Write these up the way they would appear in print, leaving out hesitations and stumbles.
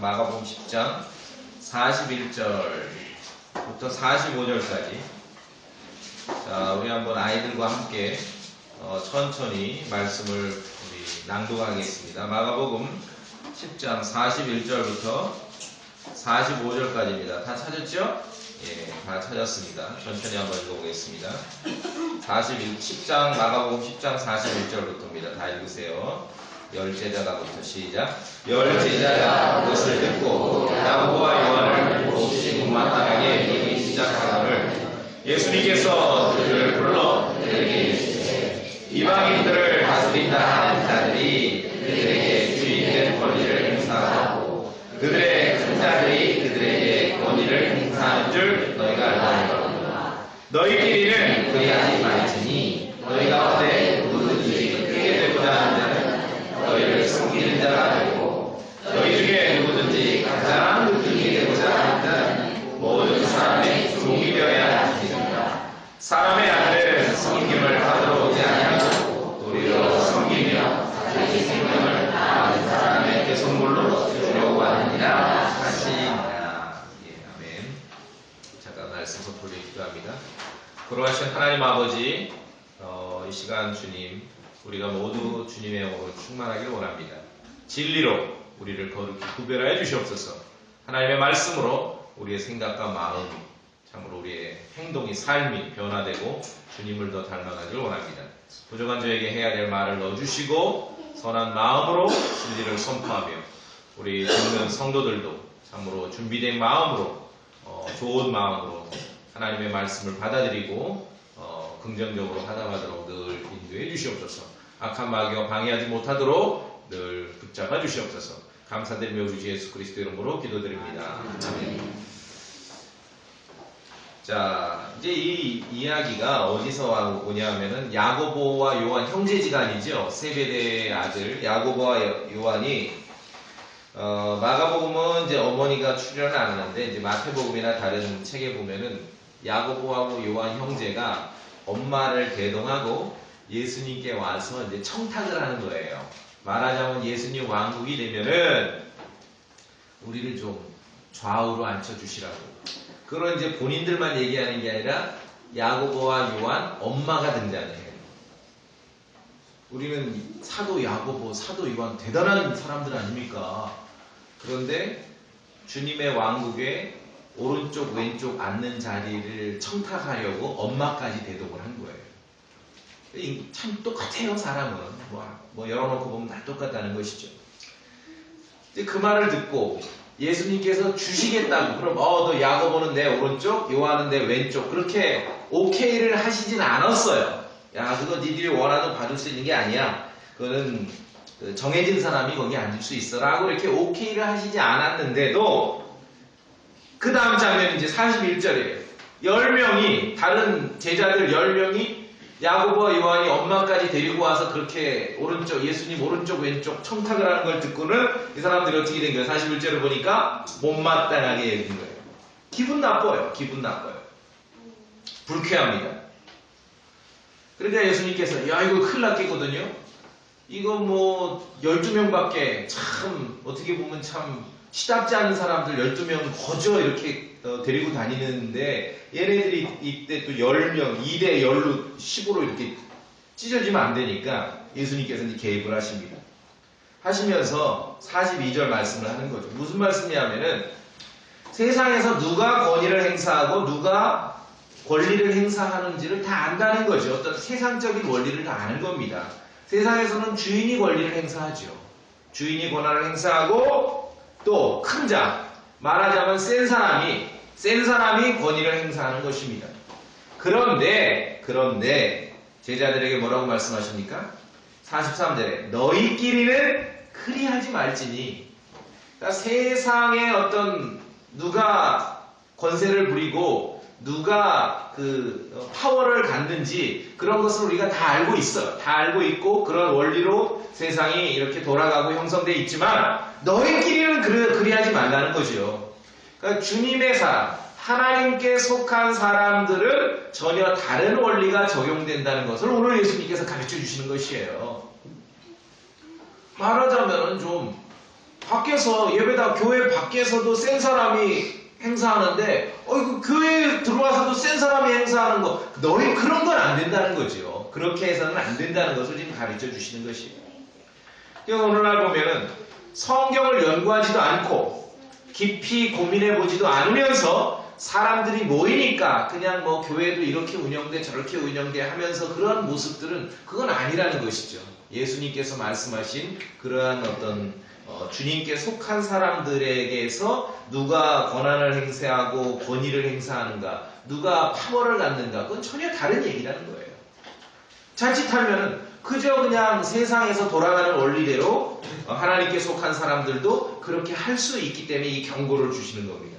마가복음 10장 41절부터 45절까지. 자, 우리 한번 아이들과 함께 천천히 말씀을 우리 낭독하겠습니다. 마가복음 10장 41절부터 45절까지입니다. 다 찾았죠? 예, 다 찾았습니다. 천천히 한번 읽어보겠습니다. 10장 마가복음 10장 41절부터입니다. 다 읽으세요. 열제자가부터 시작. 열제자가 그것을 듣고 야고보와 요한을 몹시 못마땅하게 여기기 시작하거늘 예수님께서 그들을 불러 그들에게 이르시되 이방인들을 다스린다 하는 자들이 그들에게 주인된 권리를 행사하고 그들의 큰 자들이 그들에게 권리를 행사하는 줄 너희가 알거니와 너희끼리는 그리하지 말지니 너희 가운데 누구든지 크게 되고자 하는 자는 너희를 섬기는 자가 되고 너희 중에 누구든지 가장 크게 되고자 하는 자는 모든 사람의 종이 되어야 하시니라. 사람의 아들은 섬김을 받으러 오지 아니하고 도리어 섬기며 자기 생명을 다른 사람의 대속물로 주려고 하느니라 하시니라. 예, 아멘. 잠깐 말씀 선포를 기도합니다. 거룩하신 하나님 아버지, 이 시간 주님, 우리가 모두 주님의 영으로 충만하길 원합니다. 진리로 우리를 거룩히 구별하여 주시옵소서. 하나님의 말씀으로 우리의 생각과 마음이, 참으로 우리의 행동이, 삶이 변화되고 주님을 더 닮아가길 원합니다. 부족한 저에게 해야 될 말을 넣어주시고 선한 마음으로 진리를 선포하며 우리 듣는 성도들도 참으로 준비된 마음으로, 좋은 마음으로 하나님의 말씀을 받아들이고 긍정적으로 받아가도록 늘 인도해 주시옵소서. 악한 마귀가 방해하지 못하도록 늘 붙잡아 주시옵소서. 감사드리며 우리 주 예수 그리스도 이름으로 기도드립니다. 아멘. 자, 이제 이 이야기가 어디서 오냐면은 야고보와 요한 형제지간이죠. 세베대의 아들 야고보와 요한이 마가복음은 이제 어머니가 출연을 안 하는데 이제 마태복음이나 다른 책에 보면은 야고보하고 요한 형제가 엄마를 대동하고 예수님께 와서 이제 청탁을 하는 거예요. 말하자면 예수님 왕국이 되면은 우리를 좀 좌우로 앉혀주시라고. 그런 이제 본인들만 얘기하는 게 아니라 야고보와 요한 엄마가 등장해요. 우리는 사도 야고보, 사도 요한 대단한 사람들 아닙니까? 그런데 주님의 왕국에 오른쪽 왼쪽 앉는 자리를 청탁하려고 엄마까지 대동을 한 거예요. 참 똑같아요. 사람은 뭐 열어놓고 보면 다 똑같다는 것이죠. 그 말을 듣고 예수님께서 주시겠다고, 그럼 너 야고보는 내 오른쪽, 요한은 내 왼쪽, 그렇게 오케이를 하시진 않았어요. 야, 그거 니들이 원하도 받을 수 있는 게 아니야. 그거는 정해진 사람이 거기 앉을 수 있어라고 이렇게 오케이를 하시지 않았는데도 그 다음 장면 이제 41절이에요. 10명이, 다른 제자들 10명이 야고보와 요한이 엄마까지 데리고 와서 그렇게 예수님 오른쪽 왼쪽 청탁을 하는 걸 듣고는 이 사람들이 어떻게 된 거예요? 41절을 보니까 못마땅하게 여긴 거예요. 기분 나빠요. 불쾌합니다. 그러니까 예수님께서 야, 이거 큰일 났겠거든요. 이거 뭐 12명밖에 참 어떻게 보면 참 시답지 않은 사람들 12명 거저 이렇게 데리고 다니는데 얘네들이 이때 또 10명, 2대 10로 10으로 이렇게 찢어지면 안 되니까 예수님께서 이제 개입을 하십니다. 하시면서 42절 말씀을 하는 거죠. 무슨 말씀이냐면은 세상에서 누가 권위를 행사하고 누가 권리를 행사하는지를 다 안다는 거죠. 어떤 세상적인 원리를 다 아는 겁니다. 세상에서는 주인이 권리를 행사하죠. 주인이 권한을 행사하고 또 큰 자, 말하자면 센 사람이 권위를 행사하는 것입니다. 그런데 제자들에게 뭐라고 말씀하십니까? 43절에 너희끼리는 그리하지 말지니. 그러니까 세상에 어떤 누가 권세를 부리고 누가 파워를 갖는지 그런 것을 우리가 다 알고 있어요. 다 알고 있고 그런 원리로 세상이 이렇게 돌아가고 형성되어 있지만 너희끼리는 그리하지 말라는 거죠. 그러니까 주님의 사람, 하나님께 속한 사람들은 전혀 다른 원리가 적용된다는 것을 오늘 예수님께서 가르쳐 주시는 것이에요. 말하자면 좀 밖에서 예배당 교회 밖에서도 센 사람이 행사하는데 그 교회에 들어와서도 센 사람이 행사하는 거 너희 그런 건 안 된다는 거죠. 그렇게 해서는 안 된다는 것을 지금 가르쳐 주시는 것이에요. 오늘날 보면은 성경을 연구하지도 않고 깊이 고민해 보지도 않으면서 사람들이 모이니까 그냥 뭐 교회도 이렇게 운영돼 저렇게 운영돼 하면서 그러한 모습들은 그건 아니라는 것이죠. 예수님께서 말씀하신 그러한 어떤 주님께 속한 사람들에게서 누가 권한을 행사하고 권위를 행사하는가, 누가 파워를 갖는가, 그건 전혀 다른 얘기라는 거예요. 자칫하면 그저 그냥 세상에서 돌아가는 원리대로 하나님께 속한 사람들도 그렇게 할 수 있기 때문에 이 경고를 주시는 겁니다.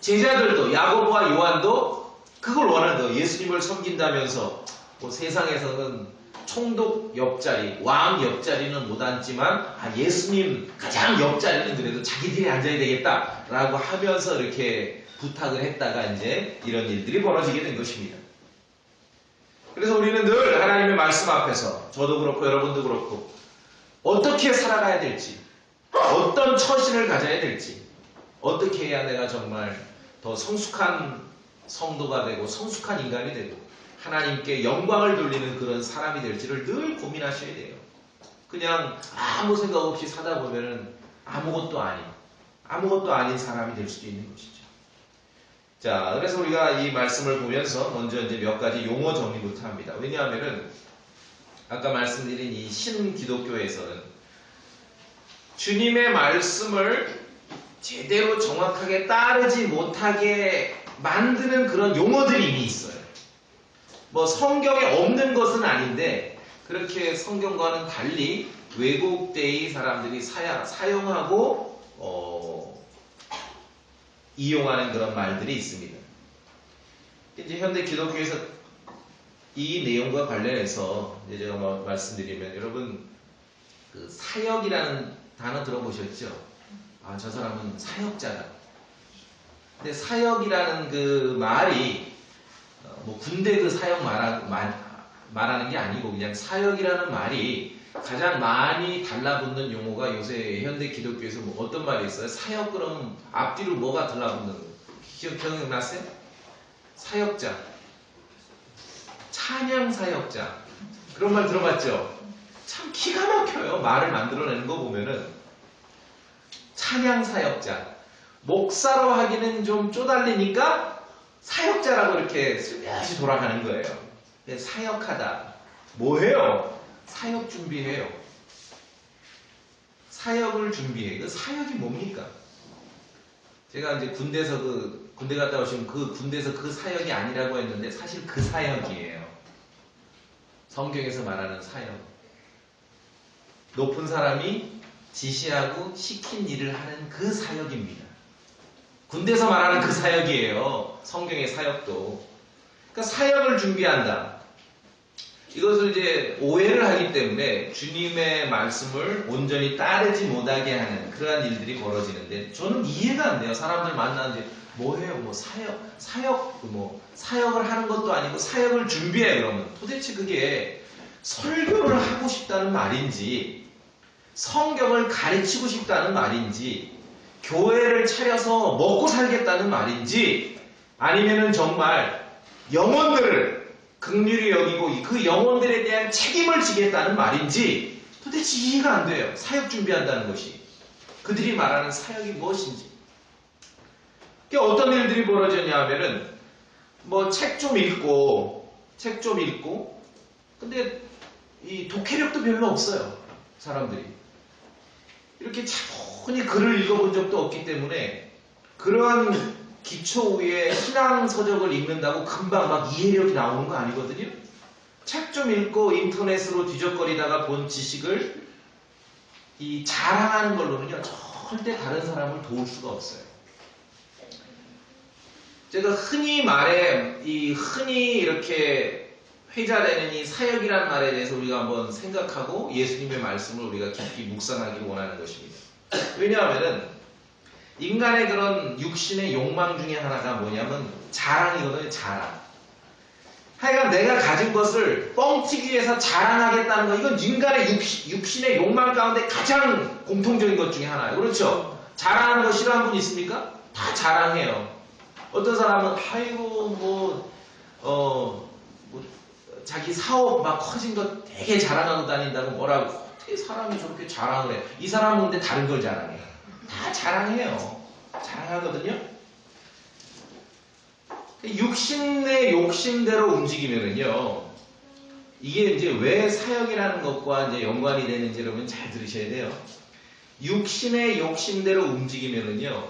제자들도 야고보와 요한도 그걸 원하는 거예요. 예수님을 섬긴다면서 뭐 세상에서는 총독 옆자리, 왕 옆자리는 못 앉지만 예수님 가장 옆자리는 그래도 자기들이 앉아야 되겠다라고 하면서 이렇게 부탁을 했다가 이제 이런 일들이 벌어지게 된 것입니다. 그래서 우리는 늘 하나님의 말씀 앞에서 저도 그렇고 여러분도 그렇고 어떻게 살아가야 될지, 어떤 처신을 가져야 될지, 어떻게 해야 내가 정말 더 성숙한 성도가 되고 성숙한 인간이 되고 하나님께 영광을 돌리는 그런 사람이 될지를 늘 고민하셔야 돼요. 그냥 아무 생각 없이 사다 보면은 아무것도 아닌 사람이 될 수도 있는 것이죠. 자, 그래서 우리가 이 말씀을 보면서 먼저 이제 몇 가지 용어 정리부터 합니다. 왜냐하면은 아까 말씀드린 이 신기독교에서는 주님의 말씀을 제대로 정확하게 따르지 못하게 만드는 그런 용어들이 이미 있어요. 뭐 성경에 없는 것은 아닌데 그렇게 성경과는 달리 왜곡되이 사람들이 사용하고 이용하는 그런 말들이 있습니다. 이제 현대 기독교에서 이 내용과 관련해서 이제 제가 말씀드리면 여러분 그 사역이라는 단어 들어보셨죠? 저 사람은 사역자다. 근데 사역이라는 그 말이 뭐 군대 그 사역 말하는 게 아니고 그냥 사역이라는 말이 가장 많이 달라붙는 용어가 요새 현대 기독교에서 뭐 어떤 말이 있어요? 사역 그럼 앞뒤로 뭐가 달라붙는 거? 기억나세요? 사역자, 찬양 사역자 그런 말 들어봤죠? 참 기가 막혀요. 말을 만들어내는 거 보면은 찬양 사역자, 목사로 하기는 좀 쪼달리니까 사역자라고 이렇게 슬며시 돌아가는 거예요. 사역하다. 뭐해요? 사역 준비해요. 사역을 준비해. 그 사역이 뭡니까? 제가 이제 군대에서 군대 갔다 오시면 그 군대에서 그 사역이 아니라고 했는데 사실 그 사역이에요. 성경에서 말하는 사역. 높은 사람이 지시하고 시킨 일을 하는 그 사역입니다. 군대에서 말하는 그 사역이에요. 성경의 사역도. 그러니까 사역을 준비한다. 이것을 이제 오해를 하기 때문에 주님의 말씀을 온전히 따르지 못하게 하는 그러한 일들이 벌어지는데 저는 이해가 안 돼요. 사람들 만나는데 뭐해요? 뭐 사역을 하는 것도 아니고 사역을 준비해 그러면 도대체 그게 설교를 하고 싶다는 말인지 성경을 가르치고 싶다는 말인지 교회를 차려서 먹고 살겠다는 말인지 아니면은 정말 영혼들을 긍휼히 여기고 그 영혼들에 대한 책임을 지겠다는 말인지 도대체 이해가 안 돼요. 사역 준비한다는 것이. 그들이 말하는 사역이 무엇인지. 그러니까 어떤 일들이 벌어졌냐 하면은 뭐 책 좀 읽고 근데 이 독해력도 별로 없어요. 사람들이. 이렇게 차분히 글을 읽어본 적도 없기 때문에 그러한 기초 위에 신앙서적을 읽는다고 금방 막 이해력이 나오는 거 아니거든요. 책 좀 읽고 인터넷으로 뒤적거리다가 본 지식을 이 자랑하는 걸로는요 절대 다른 사람을 도울 수가 없어요. 제가 흔히 이렇게 회자되는 이 사역이란 말에 대해서 우리가 한번 생각하고 예수님의 말씀을 우리가 깊이 묵상하기를 원하는 것입니다. 왜냐하면은 인간의 그런 육신의 욕망 중에 하나가 뭐냐면 자랑이거든요. 자랑. 하여간 내가 가진 것을 뻥튀기 위해서 자랑하겠다는 거, 이건 인간의 육신의 욕망 가운데 가장 공통적인 것 중에 하나예요. 그렇죠? 자랑하는 거 싫어하는 분 있습니까? 다 자랑해요. 어떤 사람은 아이고 자기 사업 막 커진 거 되게 자랑하고 다닌다고 뭐라고, 어떻게 사람이 저렇게 자랑을 해? 이 사람은 근데 다른 걸 자랑해. 다 자랑해요. 자랑하거든요. 육신의 욕심대로 움직이면은요, 이게 이제 왜 사역이라는 것과 이제 연관이 되는지 여러분 잘 들으셔야 돼요. 육신의 욕심대로 움직이면은요,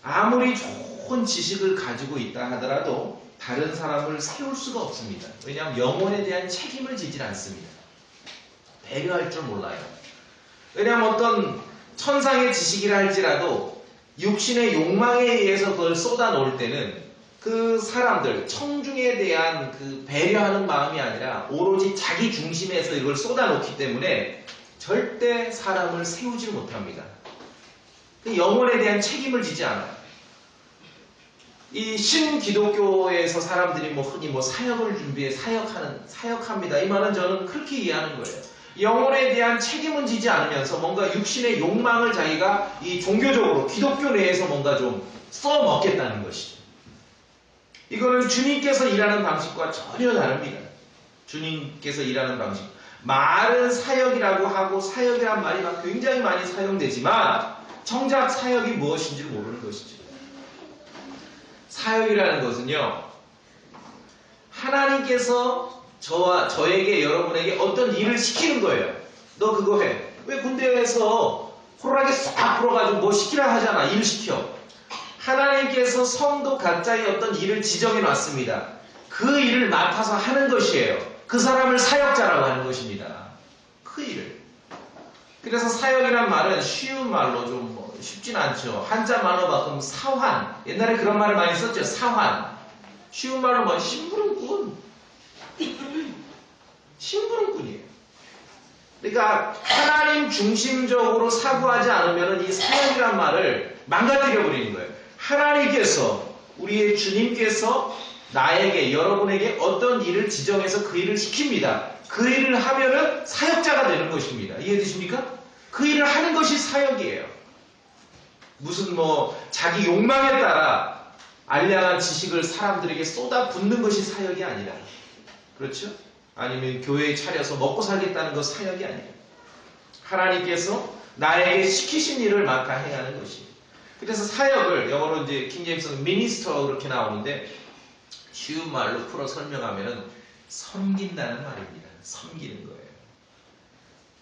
아무리 좋은 지식을 가지고 있다 하더라도 다른 사람을 세울 수가 없습니다. 왜냐하면 영혼에 대한 책임을 지질 않습니다. 배려할 줄 몰라요. 왜냐하면 어떤 천상의 지식이라 할지라도 육신의 욕망에 의해서 그걸 쏟아놓을 때는 그 사람들, 청중에 대한 그 배려하는 마음이 아니라 오로지 자기 중심에서 이걸 쏟아놓기 때문에 절대 사람을 세우지 못합니다. 그 영혼에 대한 책임을 지지 않아요. 이 신기독교에서 사람들이 흔히 사역을 준비해 사역합니다. 이 말은 저는 그렇게 이해하는 거예요. 영혼에 대한 책임은 지지 않으면서 뭔가 육신의 욕망을 자기가 이 종교적으로 기독교 내에서 뭔가 좀 써먹겠다는 것이죠. 이거는 주님께서 일하는 방식과 전혀 다릅니다. 주님께서 일하는 방식. 말은 사역이라고 하고 사역이란 말이 굉장히 많이 사용되지만 정작 사역이 무엇인지 모르는 것이죠. 사역이라는 것은요, 하나님께서 저에게, 여러분에게 어떤 일을 시키는 거예요. 너 그거 해. 왜 군대에서 호루라기 싹 불어가지고 뭐 시키라 하잖아. 일 시켜. 하나님께서 성도 각자의 어떤 일을 지정해 놨습니다. 그 일을 맡아서 하는 것이에요. 그 사람을 사역자라고 하는 것입니다. 그 일을. 그래서 사역이란 말은 쉬운 말로 좀 쉽진 않죠. 한자 말로 바꾸면 사환. 옛날에 그런 말을 많이 썼죠. 사환. 쉬운 말로 심부름꾼. 심부름꾼이에요. 그러니까 하나님 중심적으로 사고하지 않으면 이 사역이란 말을 망가뜨려 버리는 거예요. 하나님께서, 우리의 주님께서 나에게, 여러분에게 어떤 일을 지정해서 그 일을 시킵니다. 그 일을 하면은 사역자가 되는 것입니다. 이해되십니까? 그 일을 하는 것이 사역이에요. 무슨 자기 욕망에 따라 알량한 지식을 사람들에게 쏟아붓는 것이 사역이 아니라, 그렇죠? 아니면 교회에 차려서 먹고 살겠다는 것 사역이 아니에요. 하나님께서 나에게 시키신 일을 맡아 행하는 것이에요. 그래서 사역을 영어로 이제 킹제임스는 미니스터 그렇게 나오는데 쉬운 말로 풀어 설명하면은 섬긴다는 말입니다. 섬기는 거예요.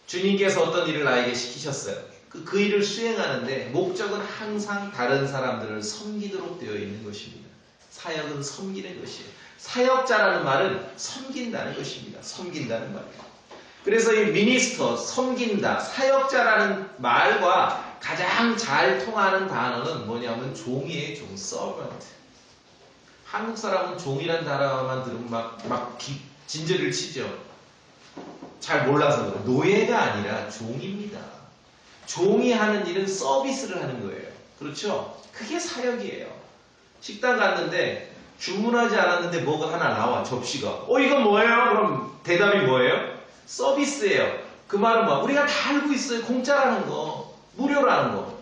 주님께서 어떤 일을 나에게 시키셨어요. 그 일을 수행하는데 목적은 항상 다른 사람들을 섬기도록 되어 있는 것입니다. 사역은 섬기는 것이에요. 사역자라는 말은 섬긴다는 것입니다. 섬긴다는 말이에요. 그래서 이 미니스터, 섬긴다, 사역자라는 말과 가장 잘 통하는 단어는 뭐냐면 종이에요. 종, servant. 한국 사람은 종이란 단어만 들으면 막 진저리를 치죠. 잘 몰라서 그래요. 노예가 아니라 종입니다. 종이 하는 일은 서비스를 하는 거예요. 그렇죠? 그게 사역이에요. 식당 갔는데 주문하지 않았는데 뭐가 하나 나와, 접시가. 이건 뭐예요? 그럼 대답이 뭐예요? 서비스예요. 그 말은 우리가 다 알고 있어요. 공짜라는 거, 무료라는 거,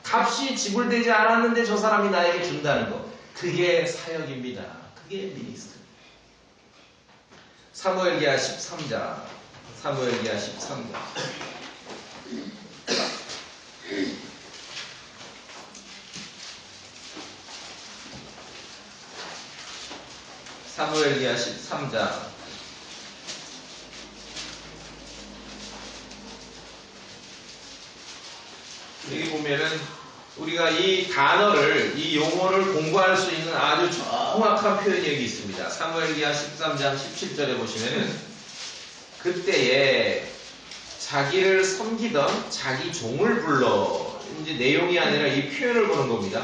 값이 지불되지 않았는데 저 사람이 나에게 준다는 거, 그게 사역입니다. 그게 미니스트. 사무엘기하 13장. 사무엘기하 13장. 사무엘기하 13장. 여기 보면은 우리가 이 단어를, 이 용어를 공부할 수 있는 아주 정확한 표현이 여기 있습니다. 사무엘기하 13장 17절에 보시면은 그때에 자기를 섬기던 자기 종을 불러, 이제 내용이 아니라 이 표현을 보는 겁니다.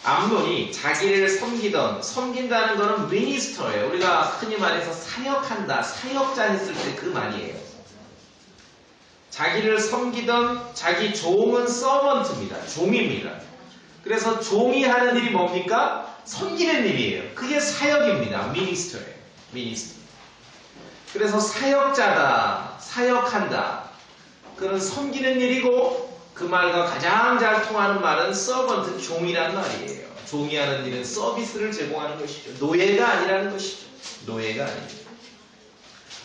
암논이 자기를 섬긴다는 것은 미니스터예요. 우리가 흔히 말해서 사역한다, 사역자 했을 때 그 말이에요. 자기를 섬기던 자기 종은 서번트입니다. 종입니다. 그래서 종이 하는 일이 뭡니까? 섬기는 일이에요. 그게 사역입니다. 미니스터예요. 미니스터. 그래서 사역자다, 사역한다. 그는 섬기는 일이고 그 말과 가장 잘 통하는 말은 서번트, 종이란 말이에요. 종이 하는 일은 서비스를 제공하는 것이죠. 노예가 아니라는 것이죠. 노예가 아니죠.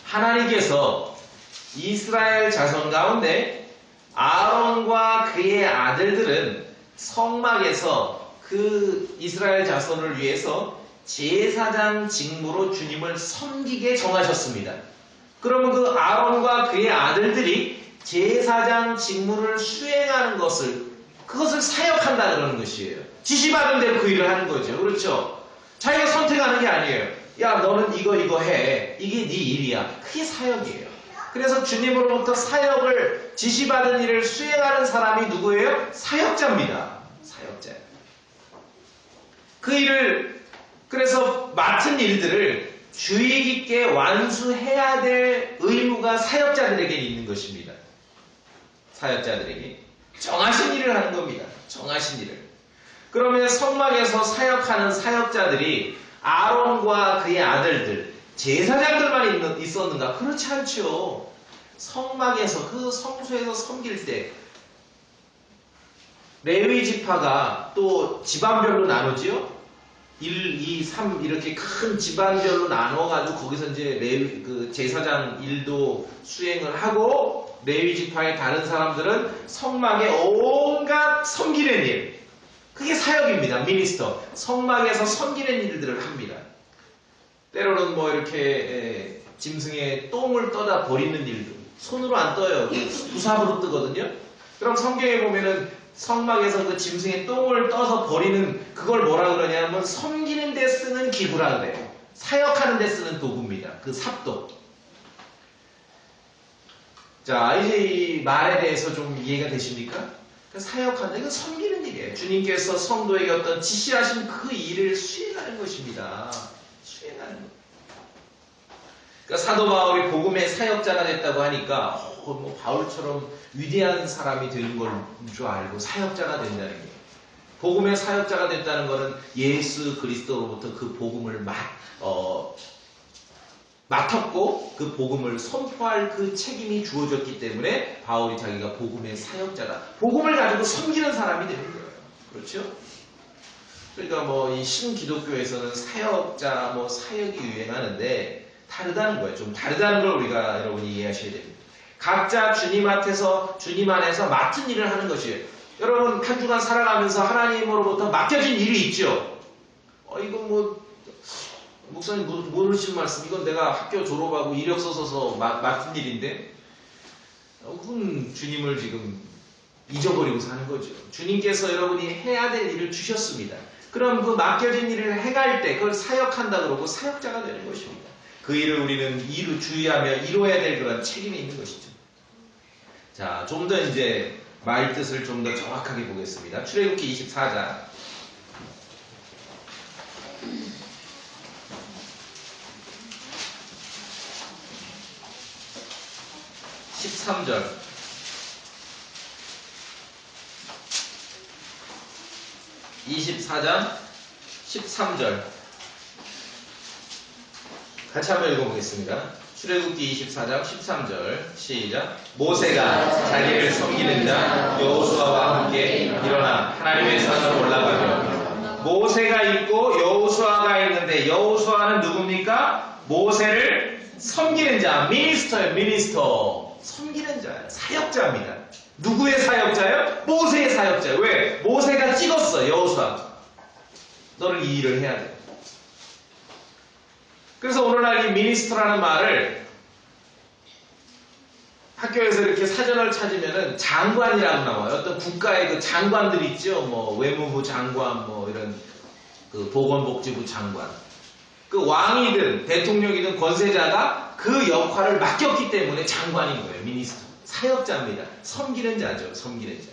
하나님께서 이스라엘 자손 가운데 아론과 그의 아들들은 성막에서 그 이스라엘 자손을 위해서 제사장 직무로 주님을 섬기게 정하셨습니다. 그러면 그 아론과 그의 아들들이 제사장 직무를 수행하는 그것을 사역한다 그러는 것이에요. 지시받은 대로 그 일을 하는 거죠. 그렇죠? 자기가 선택하는 게 아니에요. 야, 너는 이거 해. 이게 네 일이야. 그게 사역이에요. 그래서 주님으로부터 사역을 지시받은 일을 수행하는 사람이 누구예요? 사역자입니다. 사역자. 그 일을 그래서 맡은 일들을 주의 깊게 완수해야 될 의무가 사역자들에게 있는 것입니다. 사역자들에게 정하신 일을 하는 겁니다. 정하신 일을. 그러면 성막에서 사역하는 사역자들이 아론과 그의 아들들, 제사장들만 있었는가? 그렇지 않죠. 성막에서 그 성소에서 섬길 때 레위 지파가 또 집안별로 나누지요. 1, 2, 3 이렇게 큰 집안별로 나눠가지고 거기서 이제 그 제사장 일도 수행을 하고 레위 지파의 다른 사람들은 성막에 온갖 섬기는 일, 그게 사역입니다. 미니스터. 성막에서 섬기는 일들을 합니다. 때로는 뭐 이렇게 짐승의 똥을 떠다 버리는 일도 손으로 안 떠요. 부삽으로 뜨거든요. 그럼 성경에 보면은 성막에서 그 짐승의 똥을 떠서 버리는 그걸 뭐라 그러냐면 섬기는 데 쓰는 기구라 그래요. 사역하는 데 쓰는 도구입니다. 그 삽도. 자, 이제 이 말에 대해서 좀 이해가 되십니까? 사역한다. 이건 섬기는 일이에요. 주님께서 성도에게 어떤 지시하신 그 일을 수행하는 것입니다. 수행하는 것. 그러니까 사도 바울이 복음의 사역자가 됐다고 하니까 뭐 바울처럼 위대한 사람이 되는 걸 줄 알고 사역자가 된다는 게, 복음의 사역자가 됐다는 것은 예수 그리스도로부터 그 복음을 맡았고 그 복음을 선포할 그 책임이 주어졌기 때문에 바울이 자기가 복음의 사역자다. 복음을 가지고 섬기는 사람이 되는 거예요. 그렇죠? 그러니까 뭐 이 신기독교에서는 사역자, 뭐 사역이 유행하는데 다르다는 거예요. 좀 다르다는 걸 우리가 여러분이 이해하셔야 됩니다. 각자 주님 앞에서 주님 안에서 맡은 일을 하는 것이에요. 여러분 한 주간 살아가면서 하나님으로부터 맡겨진 일이 있죠. 이거 뭐 목사님 모르신 말씀, 이건 내가 학교 졸업하고 이력서 써서 맡은 일인데 그건 주님을 지금 잊어버리고 사는 거죠. 주님께서 여러분이 해야 될 일을 주셨습니다. 그럼 그 맡겨진 일을 해갈 때 그걸 사역한다 그러고 사역자가 되는 것입니다. 그 일을 우리는 주의하며 이루어야 될 그런 책임이 있는 것이죠. 자, 좀 더 이제 말 뜻을 좀 더 정확하게 보겠습니다. 출애굽기 24장 13절 24장 13절 같이 한번 읽어보겠습니다. 출애굽기 24장 13절 시작. 모세가 자기를 섬기는 자 여호수아와 함께 일어나 하나님의 산으로 올라가며, 모세가 있고 여호수아가 있는데 여호수아는 누굽니까? 모세를 섬기는 자, 미니스터예요. 미니스터. 섬기는 자예요. 사역자입니다. 누구의 사역자예요? 모세의 사역자예요. 왜? 모세가 찍었어. 여호수아, 너는 이 일을 해야 돼. 그래서 오늘날 이 미니스터라는 말을 학교에서 이렇게 사전을 찾으면은 장관이라고 나와요. 어떤 국가의 그 장관들 있죠. 뭐 외무부 장관, 뭐 이런 그 보건복지부 장관. 그 왕이든 대통령이든 권세자가 그 역할을 맡겼기 때문에 장관인 거예요. 미니스터. 사역자입니다. 섬기는 자죠. 섬기는 자.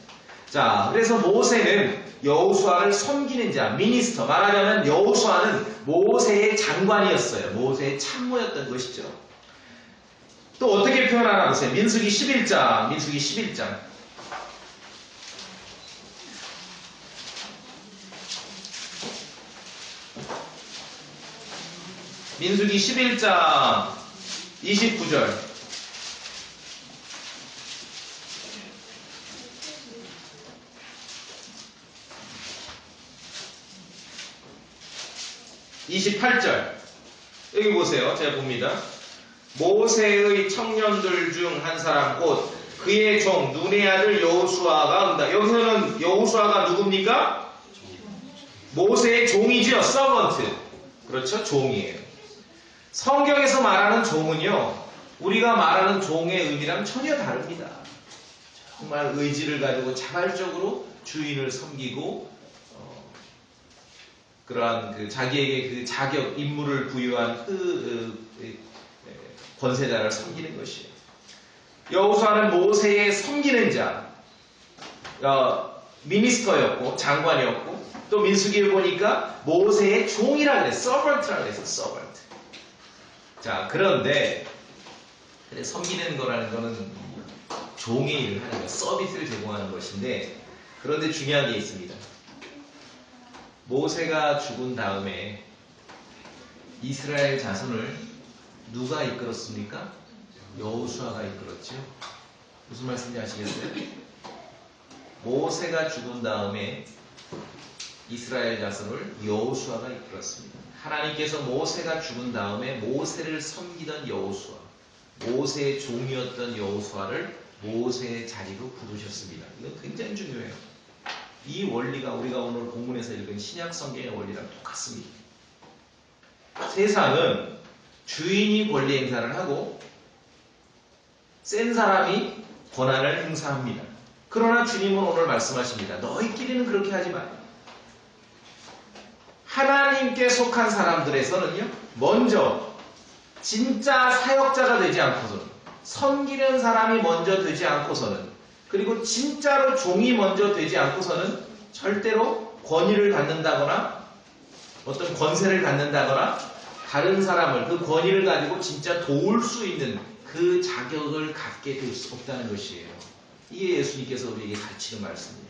자, 그래서 모세는 여호수아를 섬기는 자, 미니스터. 말하자면 여호수아는 모세의 장관이었어요. 모세의 참모였던 것이죠. 또 어떻게 표현하나 보세요. 민수기 11장. 민수기 11장 29절. (28절) 여기 보세요. 제가 봅니다. 모세의 청년들 중 한 사람 곧 그의 종 눈의 아들 여호수아가 온다. 여기서는 여호수아가 누굽니까? 모세의 종이죠. 서번트. 그렇죠? 종이에요. 성경에서 말하는 종은요, 우리가 말하는 종의 의미랑 전혀 다릅니다. 정말 의지를 가지고 자발적으로 주인을 섬기고 그러한 그 자기에게 그 자격, 임무를 부여한 권세자를 섬기는 것이에요. 여호수아는 모세의 섬기는 자, 미니스터였고 장관이었고, 또 민수기를 보니까 모세의 종이라 그래, 서번트라 그래서 서번트. 자, 그런데 섬기는 거라는 거는 종의 일을 하는 거, 서비스를 제공하는 것인데, 그런데 중요한 게 있습니다. 모세가 죽은 다음에 이스라엘 자손을 누가 이끌었습니까? 여호수아가 이끌었죠. 무슨 말씀인지 아시겠어요? 모세가 죽은 다음에 이스라엘 자손을 여호수아가 이끌었습니다. 하나님께서 모세가 죽은 다음에 모세를 섬기던 여호수아, 모세의 종이었던 여호수아를 모세의 자리로 부르셨습니다. 이거 굉장히 중요해요. 이 원리가 우리가 오늘 본문에서 읽은 신약 성경의 원리랑 똑같습니다. 세상은 주인이 권리 행사를 하고 센 사람이 권한을 행사합니다. 그러나 주님은 오늘 말씀하십니다. 너희끼리는 그렇게 하지 마. 하나님께 속한 사람들에서는요, 먼저 진짜 사역자가 되지 않고서는, 섬기는 사람이 먼저 되지 않고서는, 그리고 진짜로 종이 먼저 되지 않고서는 절대로 권위를 갖는다거나 어떤 권세를 갖는다거나 다른 사람을 그 권위를 가지고 진짜 도울 수 있는 그 자격을 갖게 될 수 없다는 것이에요. 이게 예수님께서 우리에게 가르치는 말씀이에요.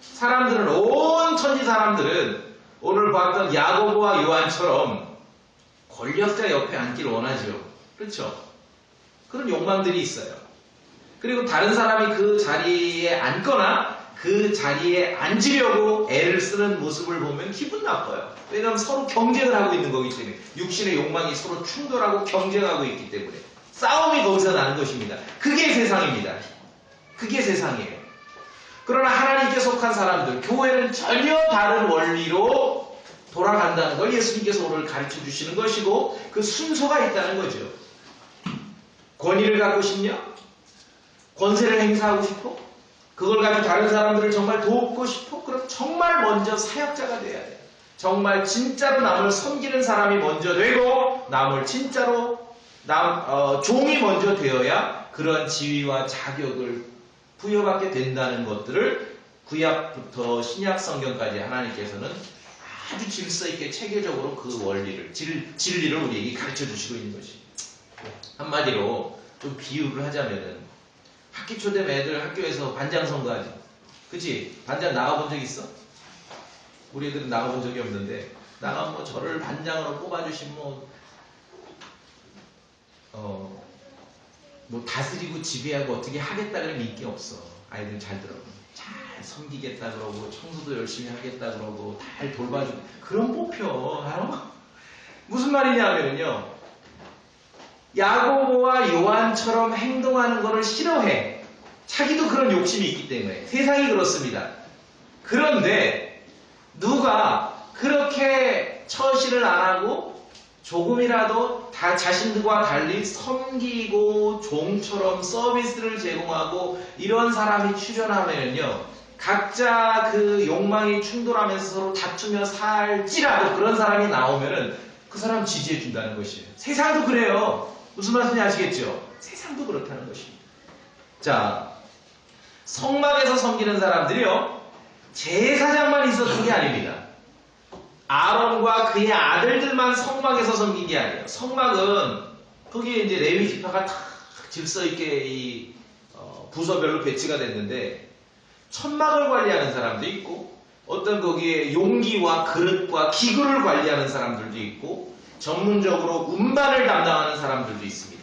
사람들은, 온 천지 사람들은 오늘 봤던 야고보와 요한처럼 권력자 옆에 앉기를 원하죠. 그렇죠? 그런 욕망들이 있어요. 그리고 다른 사람이 그 자리에 앉거나 그 자리에 앉으려고 애를 쓰는 모습을 보면 기분 나빠요. 왜냐하면 서로 경쟁을 하고 있는 거기 때문에, 육신의 욕망이 서로 충돌하고 경쟁하고 있기 때문에 싸움이 거기서 나는 것입니다. 그게 세상입니다. 그게 세상이에요. 그러나 하나님께 속한 사람들, 교회는 전혀 다른 원리로 돌아간다는 걸 예수님께서 오늘 가르쳐 주시는 것이고, 그 순서가 있다는 거죠. 권위를 갖고 싶냐? 권세를 행사하고 싶어? 그걸 가지고 다른 사람들을 정말 돕고 싶어? 그럼 정말 먼저 사역자가 돼야 돼. 정말 진짜로 남을 섬기는 사람이 먼저 되고, 남을 진짜로 종이 먼저 되어야 그런 지위와 자격을 부여받게 된다는 것들을 구약부터 신약 성경까지 하나님께서는 아주 질서 있게 체계적으로 그 원리를, 진리를 우리에게 가르쳐 주시고 있는 것이. 한마디로 좀 비유를 하자면은, 학기 초 되면 애들 학교에서 반장 선거하지. 그치? 반장 나가본 적 있어? 우리 애들은 나가본 적이 없는데, 나가면 뭐 저를 반장으로 뽑아주신 뭐 다스리고 지배하고 어떻게 하겠다 그러면 인기 없어. 아이들 잘 들어. 잘 섬기겠다 그러고, 청소도 열심히 하겠다 그러고, 잘 돌봐주고. 그런 뽑혀. 알아? 무슨 말이냐면요, 야고보와 요한처럼 행동하는 것을 싫어해. 자기도 그런 욕심이 있기 때문에. 세상이 그렇습니다. 그런데 누가 그렇게 처신을 안 하고 조금이라도 다 자신들과 달리 섬기고 종처럼 서비스를 제공하고 이런 사람이 출연하면요, 각자 그 욕망이 충돌하면서 서로 다투며 살지라도 그런 사람이 나오면은 그 사람 지지해 준다는 것이에요. 세상도 그래요. 무슨 말씀인지 아시겠죠? 세상도 그렇다는 것입니다. 자, 성막에서 섬기는 사람들이요, 제사장만 있었던 게 아닙니다. 아론과 그의 아들들만 성막에서 섬긴 게 아니에요. 성막은 거기에 이제 레위 지파가 다 질서 있게 이 부서별로 배치가 됐는데, 천막을 관리하는 사람도 있고, 어떤 거기에 용기와 그릇과 기구를 관리하는 사람들도 있고, 전문적으로 운반을 담당하는 사람들도 있습니다.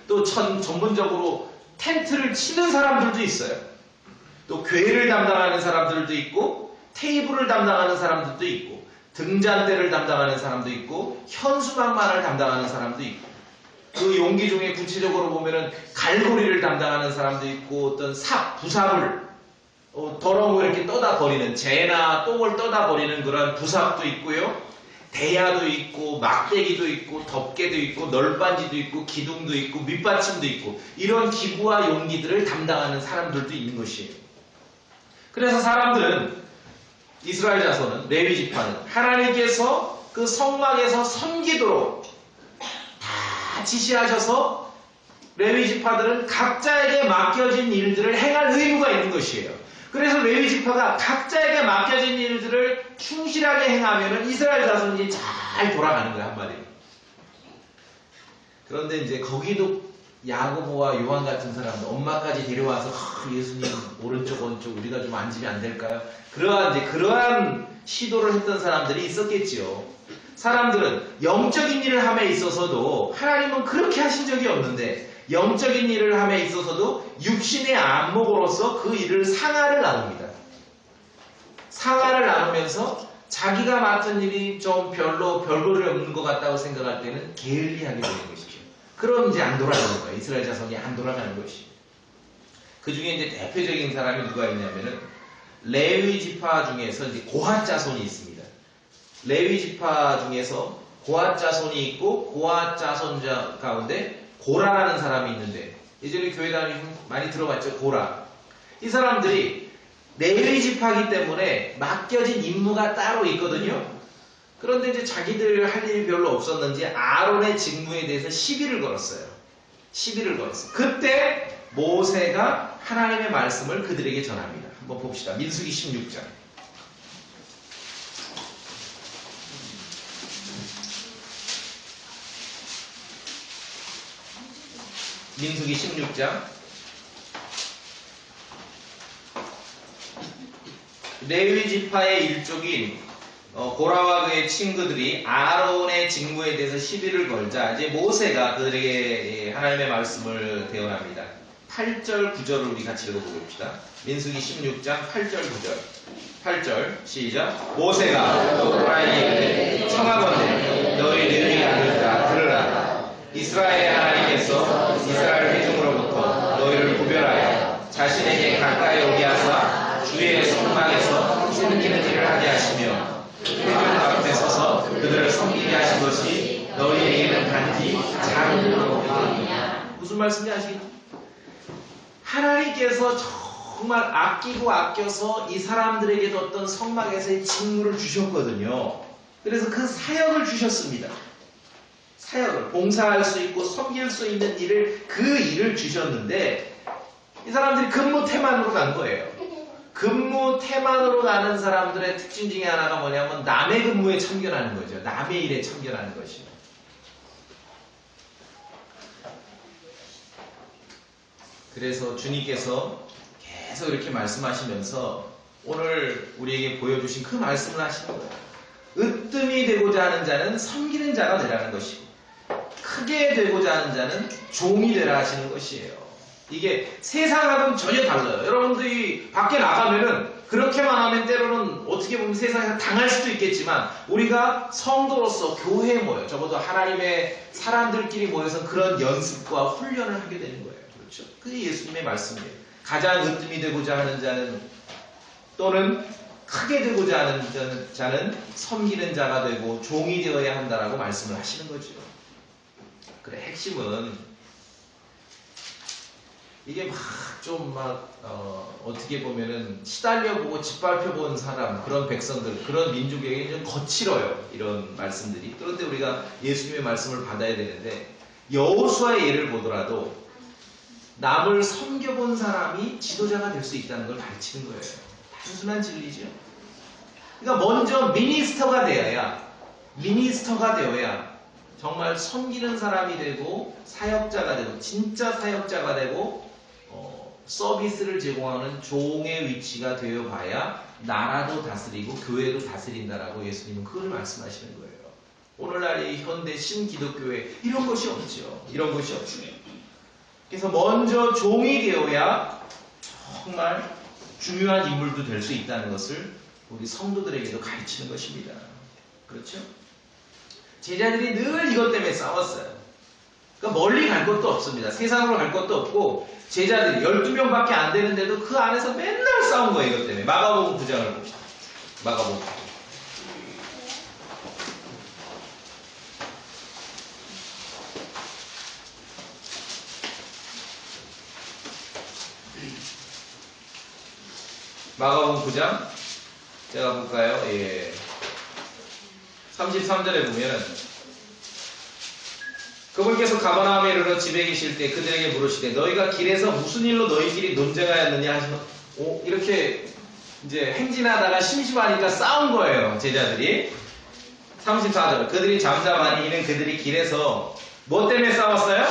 또 전문적으로 텐트를 치는 사람들도 있어요. 또 궤를 담당하는 사람들도 있고 테이블을 담당하는 사람들도 있고 등잔대를 담당하는 사람도 있고 현수막만을 담당하는 사람도 있고 그 용기 중에 구체적으로 보면은 갈고리를 담당하는 사람도 있고 어떤 부삽을 더러운 거 이렇게 떠다 버리는 재나 똥을 떠다 버리는 그런 부삽도 있고요. 대야도 있고 막대기도 있고 덮개도 있고 널빤지도 있고 기둥도 있고 밑받침도 있고 이런 기구와 용기들을 담당하는 사람들도 있는 것이에요. 그래서 사람들은 이스라엘 자손은 레위 지파는 하나님께서 그 성막에서 섬기도록 다 지시하셔서 레위 지파들은 각자에게 맡겨진 일들을 행할 의무가 있는 것이에요. 그래서 레위 지파가 각자에게 맡겨진 일들을 충실하게 행하면 이스라엘 자손이 잘 돌아가는 거야, 한마디로. 그런데 이제 거기도 야고보와 요한 같은 사람들, 엄마까지 데려와서 예수님 오른쪽 우리가 좀 앉으면 안 될까요? 그러한 시도를 했던 사람들이 있었겠지요. 사람들은 영적인 일을 함에 있어서도 하나님은 그렇게 하신 적이 없는데 영적인 일을 함에 있어서도 육신의 안목으로서 그 일을 상하를 나눕니다. 상하를 나누면서 자기가 맡은 일이 좀 별볼이 없는 것 같다고 생각할 때는 게을리하게 되는 것이죠. 그럼 이제 안 돌아가는 거예요. 이스라엘 자손이 안 돌아가는 것이. 그 중에 이제 대표적인 사람이 누가 있냐면은 레위 지파 중에서 이제 고핫 자손이 있습니다. 레위 지파 중에서 고핫 자손이 있고 고핫 자손자 가운데 고라라는 사람이 있는데 예전에 교회 다니시면 많이 들어봤죠. 고라. 이 사람들이 레위 지파이기 때문에 맡겨진 임무가 따로 있거든요. 그런데 이제 자기들 할 일이 별로 없었는지 아론의 직무에 대해서 시비를 걸었어요. 그때 모세가 하나님의 말씀을 그들에게 전합니다. 한번 봅시다. 민수기 16장. 민수기 16장. 레위 지파의 일족인 고라와 그의 친구들이 아론의 직무에 대해서 시비를 걸자 이제 모세가 그들에게 하나님의 말씀을 대언합니다. 8절 9절을 우리 같이 읽어봅시다. 민수기 16장 8절 9절. 8절 시작. 모세가 또 고라에게 청하건대 너희 레위 아들들아 들으라. 이스라엘의 하나님께서 이스라엘 회중으로부터 너희를 구별하여 자신에게 가까이 오게 하사 주의 성막에서 섬기는 일을 하게 하시며 회중 가운데 서서 그들을 섬기게 하신 것이 너희에게는 단지 작은 것이냐. 무슨 말씀인지 아시겠죠? 하나님께서 정말 아끼고 아껴서 이 사람들에게 뒀던 성막에서의 직무를 주셨거든요. 그래서 그 사역을 주셨습니다. 사역을 봉사할 수 있고 섬길 수 있는 그 일을 주셨는데 이 사람들이 근무 태만으로 간 거예요. 근무 태만으로 가는 사람들의 특징 중에 하나가 뭐냐면 남의 근무에 참견하는 거죠. 남의 일에 참견하는 것이죠. 그래서 주님께서 계속 이렇게 말씀하시면서 오늘 우리에게 보여주신 그 말씀을 하시는 거예요. 으뜸이 되고자 하는 자는 섬기는 자가 되라는 것이고 크게 되고자 하는 자는 종이 되라 하시는 것이에요. 이게 세상하고는 전혀 달라요. 여러분들이 밖에 나가면은 그렇게만 하면 때로는 어떻게 보면 세상에서 당할 수도 있겠지만 우리가 성도로서 교회에 모여 적어도 하나님의 사람들끼리 모여서 그런 연습과 훈련을 하게 되는 거예요. 그렇죠? 그게 예수님의 말씀이에요. 가장 으뜸이 되고자 하는 자는 또는 크게 되고자 하는 자는 섬기는 자가 되고 종이 되어야 한다라고 말씀을 하시는 거죠. 그래, 핵심은 이게 어떻게 보면은 시달려보고 짓밟혀본 사람, 그런 백성들, 그런 민족에게 좀 거칠어요. 이런 말씀들이. 그런데 우리가 예수님의 말씀을 받아야 되는데, 여호수아의 예를 보더라도 남을 섬겨본 사람이 지도자가 될 수 있다는 걸 가르치는 거예요. 단순한 진리죠. 그러니까 먼저 미니스터가 되어야 정말 섬기는 사람이 되고 사역자가 되고 진짜 사역자가 되고 서비스를 제공하는 종의 위치가 되어봐야 나라도 다스리고 교회도 다스린다라고 예수님은 그걸 말씀하시는 거예요. 오늘날 이 현대 신기독교에 이런 것이 없죠. 이런 것이 없죠. 그래서 먼저 종이 되어야 정말 중요한 인물도 될 수 있다는 것을 우리 성도들에게도 가르치는 것입니다. 그렇죠? 제자들이 늘 이것 때문에 싸웠어요. 그러니까 멀리 갈 것도 없습니다. 세상으로 갈 것도 없고 제자들이 12명밖에 안 되는데도 그 안에서 맨날 싸운 거예요. 이것 때문에. 마가복음 9장을 봅시다. 마가복음. 마가복음 9장 제가 볼까요? 예. 33절에 보면 그분께서 가버나움에 이르러 집에 계실 때 그들에게 물으시되 너희가 길에서 무슨 일로 너희끼리 논쟁하였느냐 하시면 이렇게 이제 행진하다가 심심하니까 싸운 거예요. 제자들이. 34절 그들이 잠잠하니 이는 그들이 길에서 뭐 때문에 싸웠어요?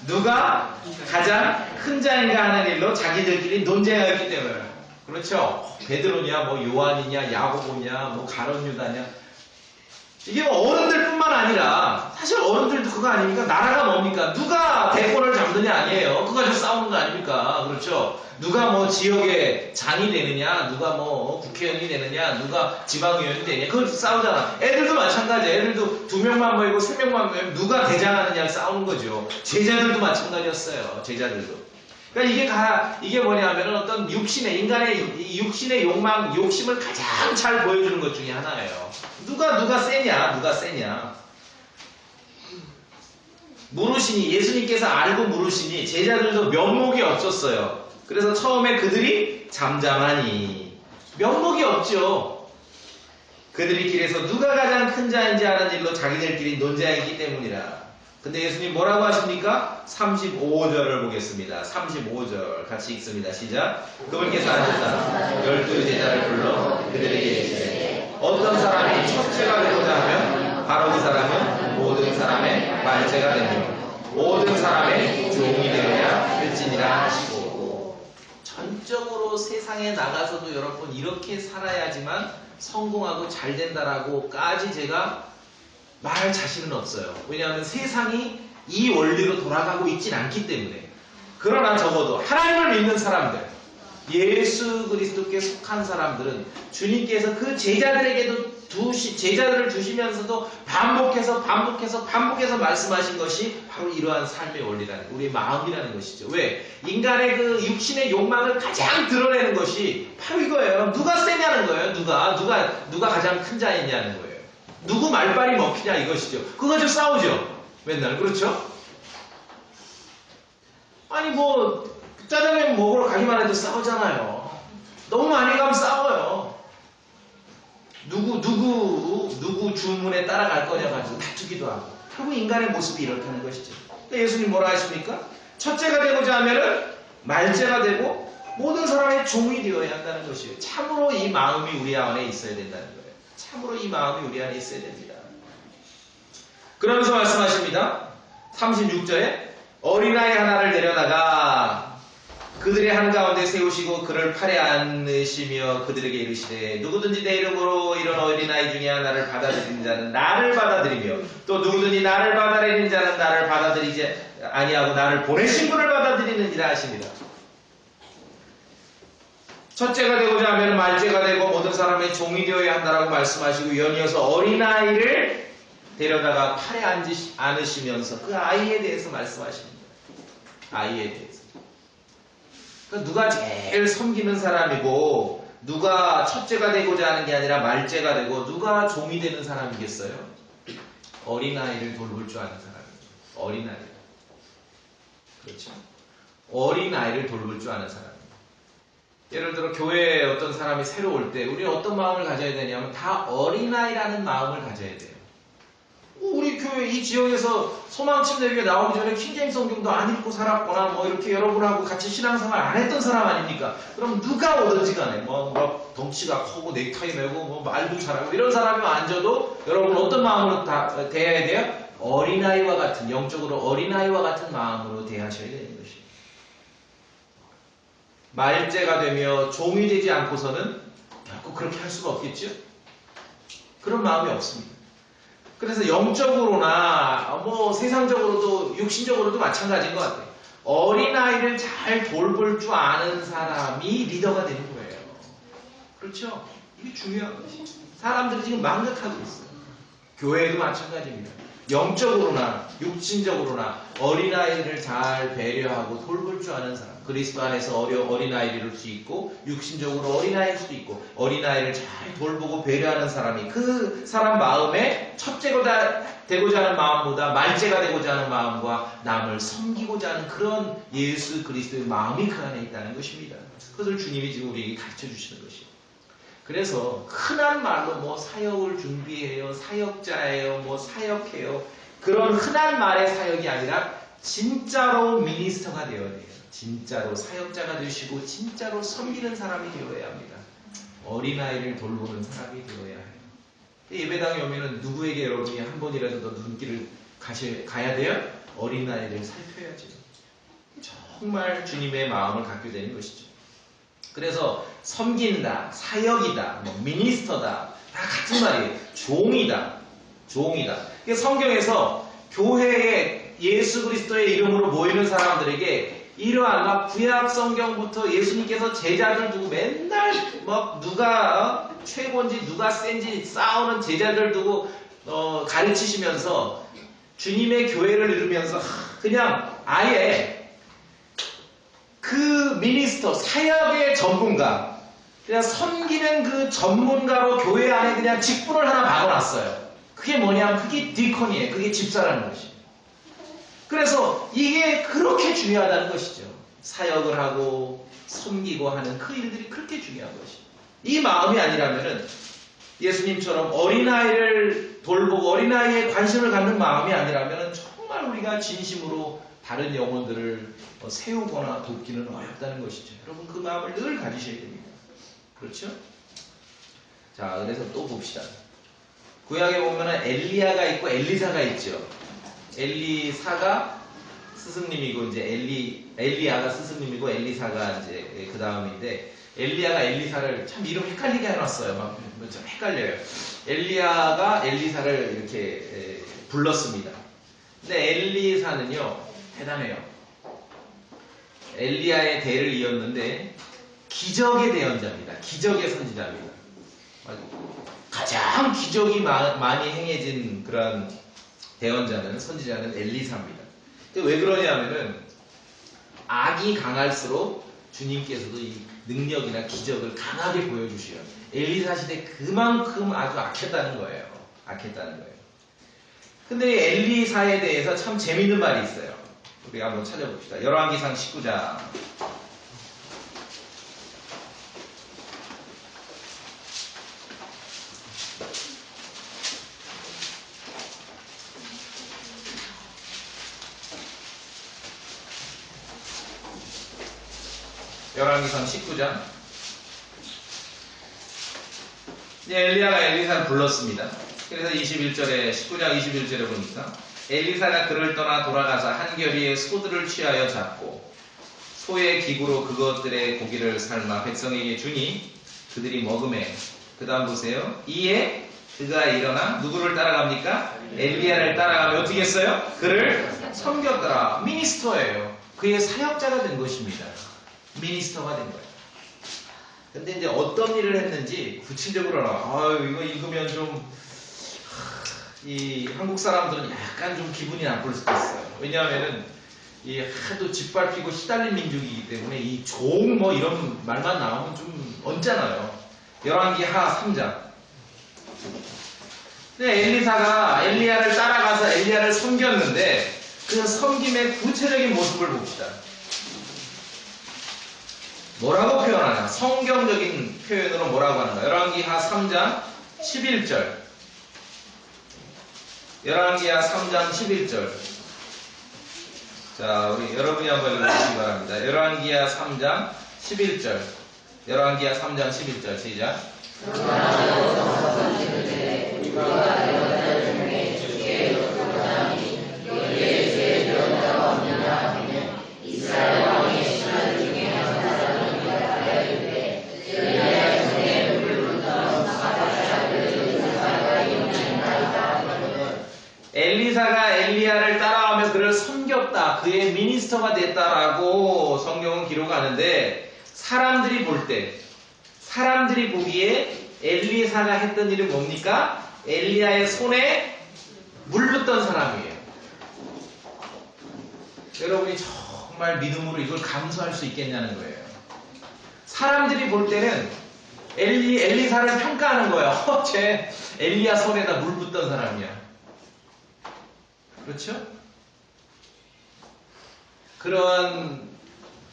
누가 가장 큰 자인가 하는 일로 자기들끼리 논쟁하였기 때문에. 그렇죠. 베드로냐 뭐 요한이냐 야고보냐 뭐 가룟 유다냐 이게 뭐 어른들뿐만 아니라 사실 어른들도 그거 아닙니까? 나라가 뭡니까? 누가 대권을 잡느냐 아니에요. 그거 가지고 싸우는 거 아닙니까? 그렇죠. 누가 뭐 지역의 장이 되느냐, 누가 뭐 국회의원이 되느냐, 누가 지방의원이 되느냐, 그걸 싸우잖아. 애들도 마찬가지야. 애들도 2명만 모이고 3명만 모이면 누가 대장하느냐 싸우는 거죠. 제자들도 마찬가지였어요. 제자들도. 그러니까 이게 뭐냐면은 어떤 인간의 육신의 욕망, 욕심을 가장 잘 보여주는 것 중에 하나예요. 누가 세냐. 물으시니, 예수님께서 알고 물으시니, 제자들도 면목이 없었어요. 그래서 처음에 그들이 잠잠하니, 면목이 없죠. 그들이 길에서 누가 가장 큰 자인지 아는 일로 자기들끼리 논쟁하기 때문이라. 근데 예수님 뭐라고 하십니까? 35절을 보겠습니다. 35절 같이 읽습니다. 시작. 그분께서 하셨다. 12 제자를 불러 그들에게 이르시되 어떤 사람이 첫째가 되고자 하면 바로 그 사람은 모든 사람의 말째가 되며 모든 사람의 종이 되어야 될지니라 하시고. 전적으로 세상에 나가서도 여러분 이렇게 살아야지만 성공하고 잘 된다라고까지 제가 말할 자신은 없어요. 왜냐하면 세상이 이 원리로 돌아가고 있진 않기 때문에. 그러나 적어도 하나님을 믿는 사람들, 예수 그리스도께 속한 사람들은 주님께서 그 제자들에게도 제자들을 두시면서도 반복해서 말씀하신 것이 바로 이러한 삶의 원리라는, 우리의 마음이라는 것이죠. 왜? 인간의 그 육신의 욕망을 가장 드러내는 것이 바로 이거예요. 누가 세냐는 거예요. 누가 가장 큰 자이냐는 거예요. 누구 말빨이 먹히냐 이것이죠. 그거 가지고 싸우죠. 맨날. 그렇죠? 아니 뭐 짜장면 먹으러 가기만 해도 싸우잖아요. 너무 많이 가면 싸워요. 누구 주문에 따라갈 거냐 가지고 다투기도 하고. 결국 인간의 모습이 이렇다는 것이죠. 근데 예수님 뭐라 하십니까? 첫째가 되고자 하면은 말째가 되고 모든 사람의 종이 되어야 한다는 것이에요. 참으로 이 마음이 우리 안에 있어야 된다는 거예요. 참으로 이 마음이 우리 안에 있어야 됩니다. 그러면서 말씀하십니다. 36절에 어린아이 하나를 데려다가 그들의 한가운데 세우시고 그를 팔에 안으시며 그들에게 이르시되 누구든지 내 이름으로 이런 어린아이 중에 하나를 받아들이는 자는 나를 받아들이며 또 누구든지 나를 받아들이는 자는 나를 받아들이지 아니하고 나를 보내신 분을 받아들이느니라 하십니다. 첫째가 되고자 하면 말째가 되고 모든 사람의 종이 되어야 한다라고 말씀하시고 연이어서 어린아이를 데려다가 팔에 안으시면서 그 아이에 대해서 말씀하십니다. 아이에 대해서. 그러니까 누가 제일 섬기는 사람이고 누가 첫째가 되고자 하는 게 아니라 말째가 되고 누가 종이 되는 사람이겠어요? 어린아이를 돌볼 줄 아는 사람이죠. 어린아이. 그렇죠? 어린아이를 돌볼 줄 아는 사람. 예를 들어 교회에 어떤 사람이 새로 올 때 우리는 어떤 마음을 가져야 되냐면 다 어린아이라는 마음을 가져야 돼요. 우리 교회 이 지역에서 소망침대교회 나오기 전에 킹제임스 성경도 안 읽고 살았거나 뭐 이렇게 여러분하고 같이 신앙생활 안 했던 사람 아닙니까? 그럼 누가 오든지 간에 뭐 덩치가 크고 넥타이 메고 뭐 말도 잘하고 이런 사람이 앉아도 여러분 어떤 마음으로 대해야 돼요? 어린아이와 같은, 영적으로 어린아이와 같은 마음으로 대하셔야 되는 것이에요. 말째가 되며 종이 되지 않고서는 결코 그렇게 할 수가 없겠죠? 그런 마음이 없습니다. 그래서 영적으로나 뭐 세상적으로도 육신적으로도 마찬가지인 것 같아요. 어린아이를 잘 돌볼 줄 아는 사람이 리더가 되는 거예요. 그렇죠? 이게 중요한 것이죠. 사람들이 지금 망각하고 있어요. 교회도 마찬가지입니다. 영적으로나 육신적으로나 어린아이를 잘 배려하고 돌볼 줄 아는 사람, 그리스도 안에서 어린아이일 수 있고 육신적으로 어린아이일 수도 있고 어린아이를 잘 돌보고 배려하는 사람이 그 사람 마음에 첫째가 되고자 하는 마음보다 말째가 되고자 하는 마음과 남을 섬기고자 하는 그런 예수 그리스도의 마음이 그 안에 있다는 것입니다. 그것을 주님이 지금 우리에게 가르쳐 주시는 것이에요. 그래서 흔한 말로 뭐 사역을 준비해요, 사역자예요, 뭐 사역해요, 그런 흔한 말의 사역이 아니라 진짜로 미니스터가 되어야 돼요. 진짜로 사역자가 되시고 진짜로 섬기는 사람이 되어야 합니다. 어린아이를 돌보는 사람이 되어야 해요. 예배당에 오면은 누구에게 여러분이 한 번이라도 더 눈길을 가야 돼요? 어린아이를 살펴야죠. 정말 주님의 마음을 갖게 되는 것이죠. 그래서 섬긴다, 사역이다, 뭐 미니스터다, 다 같은 말이에요. 종이다. 종이다. 성경에서 교회에 예수 그리스도의 이름으로 모이는 사람들에게 이러한 막 구약 성경부터 예수님께서 제자들 두고 맨날 막 누가 최고인지 누가 센지 싸우는 제자들 두고 가르치시면서 주님의 교회를 이루면서 그냥 아예 그 미니스터, 사역의 전문가, 그냥 섬기는 그 전문가로 교회 안에 그냥 직분을 하나 박아놨어요. 그게 뭐냐면 그게 디콘이에요. 그게 집사라는 것이에요. 그래서 이게 그렇게 중요하다는 것이죠. 사역을 하고 섬기고 하는 그 일들이 그렇게 중요한 것이죠. 이 마음이 아니라면은 예수님처럼 어린아이를 돌보고 어린아이에 관심을 갖는 마음이 아니라면은 정말 우리가 진심으로 다른 영혼들을 세우거나 돕기는 어렵다는 것이죠. 여러분 그 마음을 늘 가지셔야 됩니다. 그렇죠? 자, 그래서 또 봅시다. 구약에 보면은 엘리야가 있고 엘리사가 있죠. 엘리사가 스승님이고 이제 엘리야가 스승님이고 엘리사가 이제 그 다음인데 엘리야가 엘리사를 참 이름 헷갈리게 해놨어요. 막 좀 헷갈려요. 엘리야가 엘리사를 이렇게 불렀습니다. 근데 엘리사는요 대단해요. 엘리야의 대를 이었는데 기적의 대언자입니다. 기적의 선지자입니다. 가장 기적이 많이 행해진 그런 대언자는 선지자는 엘리사입니다. 근데 왜 그러냐면은 악이 강할수록 주님께서도 이 능력이나 기적을 강하게 보여주셔요. 엘리사 시대 그만큼 아주 악했다는 거예요. 악했다는 거예요. 근데 엘리사에 대해서 참 재밌는 말이 있어요. 우리 한번 찾아봅시다. 열왕기상 19장. 열왕기상 19장. 엘리야가 엘리사를 불렀습니다. 그래서 21절에 19장 21절에 보니까 엘리사가 그를 떠나 돌아가서 한 겨리의 소들을 취하여 잡고 소의 기구로 그것들의 고기를 삶아 백성에게 주니 그들이 먹으매. 그 다음 보세요. 이에 그가 일어나 누구를 따라갑니까? 엘리야를 따라가며 어떻게 했어요? 그를 섬겼더라. 미니스터예요. 그의 사역자가 된 것입니다. 미니스터가 된 거예요. 근데 이제 어떤 일을 했는지 구체적으로 이거 읽으면 좀 이 한국 사람들은 약간 좀 기분이 나쁠 수도 있어요. 왜냐하면은 이 하도 짓밟히고 시달린 민족이기 때문에 이 종 뭐 이런 말만 나오면 좀 얹잖아요. 열왕기하 3장. 근데 엘리사가 엘리야를 따라가서 엘리야를 섬겼는데 그 섬김의 구체적인 모습을 봅시다. 뭐라고 표현하냐? 성경적인 표현으로 뭐라고 하는가? 열왕기하 3장 11절. 열왕기하 3장 11절. 자, 우리 여러분이 한번 읽어주시기 바랍니다. 열왕기하 3장 11절. 열왕기하 3장 11절. 시작. 엘리사가 엘리야를 따라가며 그를 섬겼다. 그의 미니스터가 됐다라고 성경은 기록하는데 사람들이 보기에 엘리사가 했던 일은 뭡니까? 엘리야의 손에 물 붓던 사람이에요. 여러분이 정말 믿음으로 이걸 감수할 수 있겠냐는 거예요. 사람들이 볼 때는 엘리사를 평가하는 거예요. 쟤 엘리야 손에다 물 붓던 사람이야. 그렇죠? 그런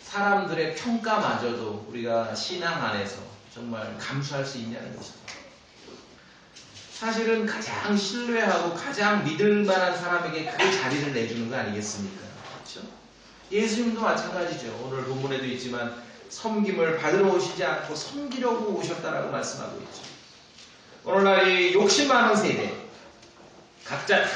사람들의 평가마저도 우리가 신앙 안에서 정말 감수할 수 있냐는 것이죠. 사실은 가장 신뢰하고 가장 믿을 만한 사람에게 그 자리를 내주는 거 아니겠습니까? 그렇죠? 예수님도 마찬가지죠. 오늘 본문에도 있지만 섬김을 받으러 오시지 않고 섬기려고 오셨다라고 말씀하고 있죠. 오늘날 이 욕심 많은 세대, 각자 다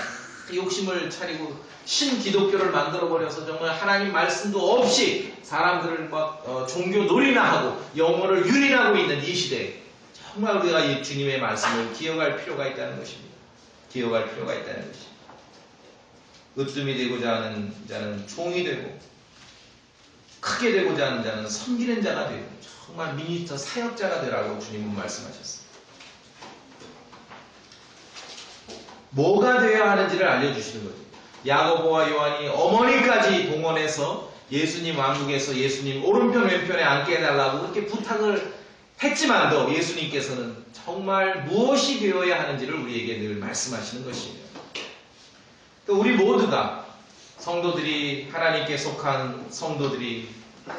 욕심을 차리고 신기독교를 만들어버려서 정말 하나님 말씀도 없이 사람들을 막 종교 놀이나 하고 영혼을 유린하고 있는 이 시대에 정말 우리가 이 주님의 말씀을 기억할 필요가 있다는 것입니다. 기억할 필요가 있다는 것입니다. 으뜸이 되고자 하는 자는 종이 되고 크게 되고자 하는 자는 섬기는 자가 되고 정말 미니스터 사역자가 되라고 주님은 말씀하셨습니다. 뭐가 되어야 하는지를 알려주시는 거죠. 야고보와 요한이 어머니까지 동원해서 예수님 왕국에서 예수님 오른편 왼편에 앉게 해달라고 그렇게 부탁을 했지만도 예수님께서는 정말 무엇이 되어야 하는지를 우리에게 늘 말씀하시는 것이에요. 또 우리 모두가 성도들이 하나님께 속한 성도들이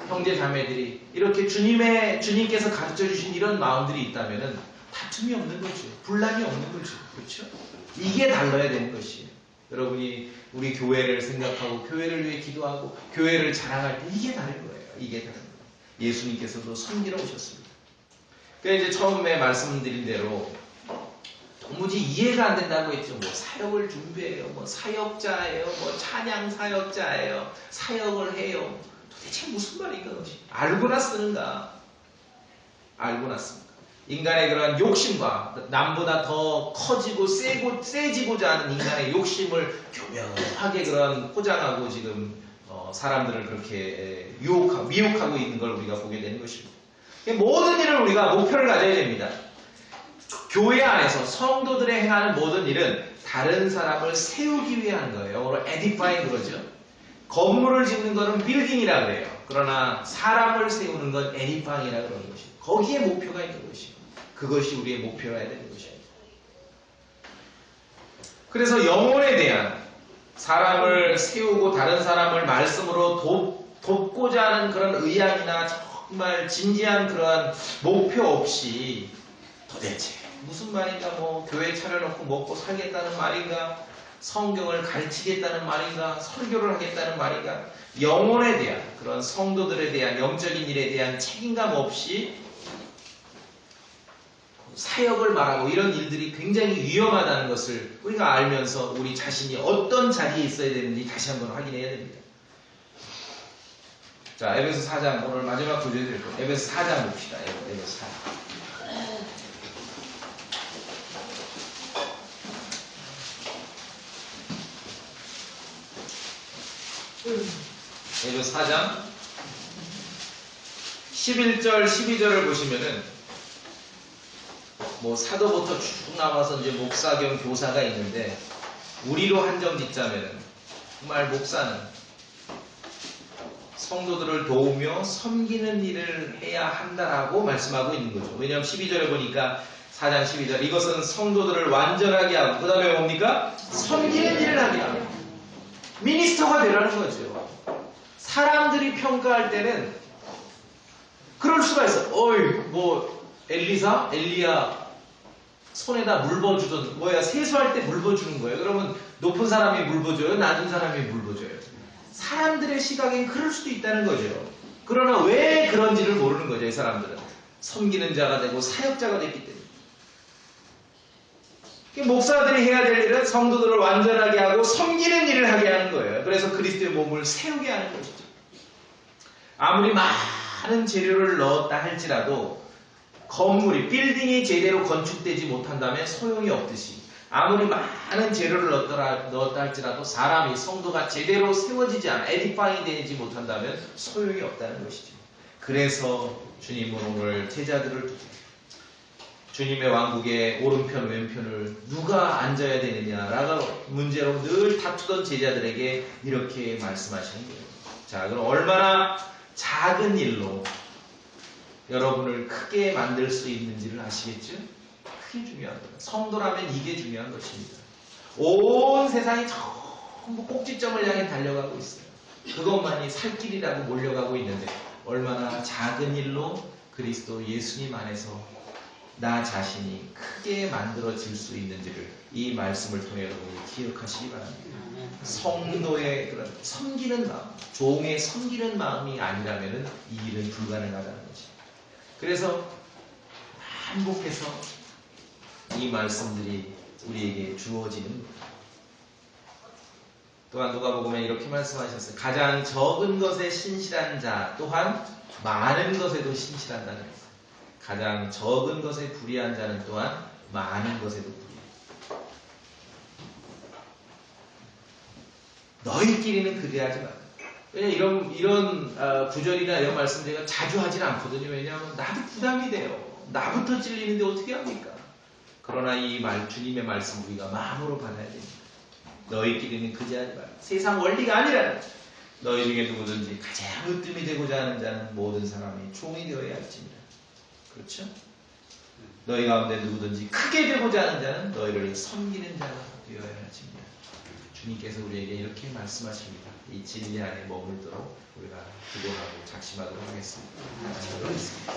형제 자매들이 이렇게 주님께서 가르쳐 주신 이런 마음들이 있다면은 다툼이 없는 거죠. 분란이 없는 거죠. 그렇죠? 이게 달라야 되는 것이에요. 여러분이 우리 교회를 생각하고 교회를 위해 기도하고 교회를 자랑할 때 이게 다른 거예요. 이게 다른 거예요. 예수님께서도 섬기러 오셨습니다. 그러니까 이제 처음에 말씀드린 대로 도무지 이해가 안 된다고 했죠. 뭐 사역을 준비해요. 뭐 사역자예요. 뭐 찬양 사역자예요. 사역을 해요. 도대체 무슨 말인가 그것이. 알고나 쓰는가. 알고나 씁니까. 인간의 그런 욕심과 남보다 더 커지고 세지고자 하는 인간의 욕심을 교묘하게 그런 포장하고 지금 사람들을 그렇게 미혹하고 있는 걸 우리가 보게 되는 것입니다. 모든 일을 우리가 목표를 가져야 됩니다. 교회 안에서 성도들이 행하는 모든 일은 다른 사람을 세우기 위한 거예요. 영어로 edifying 그러죠. 건물을 짓는 것은 빌딩이라 그래요. 그러나 사람을 세우는 건 edifying이라 그러는 것이죠. 거기에 목표가 있는 것이죠. 그것이 우리의 목표여야 되는 것입니다. 그래서 영혼에 대한 사람을 세우고 다른 사람을 말씀으로 돕고자 하는 그런 의향이나 정말 진지한 그런 목표 없이 도대체 무슨 말인가 뭐 교회 차려놓고 먹고 살겠다는 말인가 성경을 가르치겠다는 말인가 설교를 하겠다는 말인가 영혼에 대한 그런 성도들에 대한 영적인 일에 대한 책임감 없이 사역을 말하고 이런 일들이 굉장히 위험하다는 것을 우리가 알면서 우리 자신이 어떤 자리에 있어야 되는지 다시 한번 확인해야 됩니다. 자, 에베소 4장 오늘 마지막 구절이 될 거예요. 에베소 4장 봅시다. 에베소 4장. 에베소 4장 11절 12절을 보시면은 뭐 사도부터 쭉 나와서 이제 목사 겸 교사가 있는데 우리로 한정 짓자면은 정말 목사는 성도들을 도우며 섬기는 일을 해야 한다라고 말씀하고 있는 거죠. 왜냐하면 12절에 보니까 4장 12절 이것은 성도들을 완전하게 하고 그 다음에 뭡니까? 섬기는 일을 하게 하고 미니스터가 되라는 거죠. 사람들이 평가할 때는 그럴 수가 있어. 어이 뭐 엘리야 손에다 물 부어주던 뭐야 세수할 때 물 부어주는 거예요. 그러면 높은 사람이 물 부어줘요? 낮은 사람이 물 부어줘요? 사람들의 시각엔 그럴 수도 있다는 거죠. 그러나 왜 그런지를 모르는 거죠. 이 사람들은 섬기는 자가 되고 사역자가 됐기 때문에 목사들이 해야 될 일은 성도들을 완전하게 하고 섬기는 일을 하게 하는 거예요. 그래서 그리스도의 몸을 세우게 하는 것이죠. 아무리 많은 재료를 넣었다 할지라도 건물이 빌딩이 제대로 건축되지 못한다면 소용이 없듯이 아무리 많은 재료를 넣었다 할지라도 사람이 성도가 제대로 세워지지 않아 에디파잉 되지 못한다면 소용이 없다는 것이죠. 그래서 주님은 오늘 제자들을 주님의 왕국의 오른편 왼편을 누가 앉아야 되느냐라고 문제로 늘 다투던 제자들에게 이렇게 말씀하시는 거예요. 자, 그럼 얼마나 작은 일로 여러분을 크게 만들 수 있는지를 아시겠죠? 그게 중요한 거예요. 성도라면 이게 중요한 것입니다. 온 세상이 전부 꼭지점을 향해 달려가고 있어요. 그것만이 살 길이라고 몰려가고 있는데 얼마나 작은 일로 그리스도 예수님 안에서 나 자신이 크게 만들어질 수 있는지를 이 말씀을 통해 여러분이 기억하시기 바랍니다. 성도의 그런 섬기는 마음, 종의 섬기는 마음이 아니라면 이 일은 불가능하다는 거지. 그래서 반복해서 이 말씀들이 우리에게 주어지는 거예요. 또한 누가복음에 이렇게 말씀하셨어요. 가장 적은 것에 신실한 자 또한 많은 것에도 신실한다는 거예요. 가장 적은 것에 불의한 자는 또한 많은 것에도 불의해. 너희끼리는 그대하지 마라. 왜냐면 이런 구절이나 이런 말씀 제가 자주 하진 않거든요. 왜냐하면 나도 부담이 돼요. 나부터 찔리는데 어떻게 합니까? 그러나 이 주님의 말씀 우리가 마음으로 받아야 됩니다. 너희끼리는 그대하지 마라. 세상 원리가 아니라 너희 중에 누구든지 가장 으뜸이 되고자 하는 자는 모든 사람이 종이 되어야 할지니라. 그렇죠? 너희 가운데 누구든지 크게 되고자 하는 자는 너희를 섬기는 자가 되어야 할지니라. 주님께서 우리에게 이렇게 말씀하십니다. 이 진리 안에 머물도록 우리가 기도하고 작심하도록 하겠습니다. 같이 기도하겠습니다.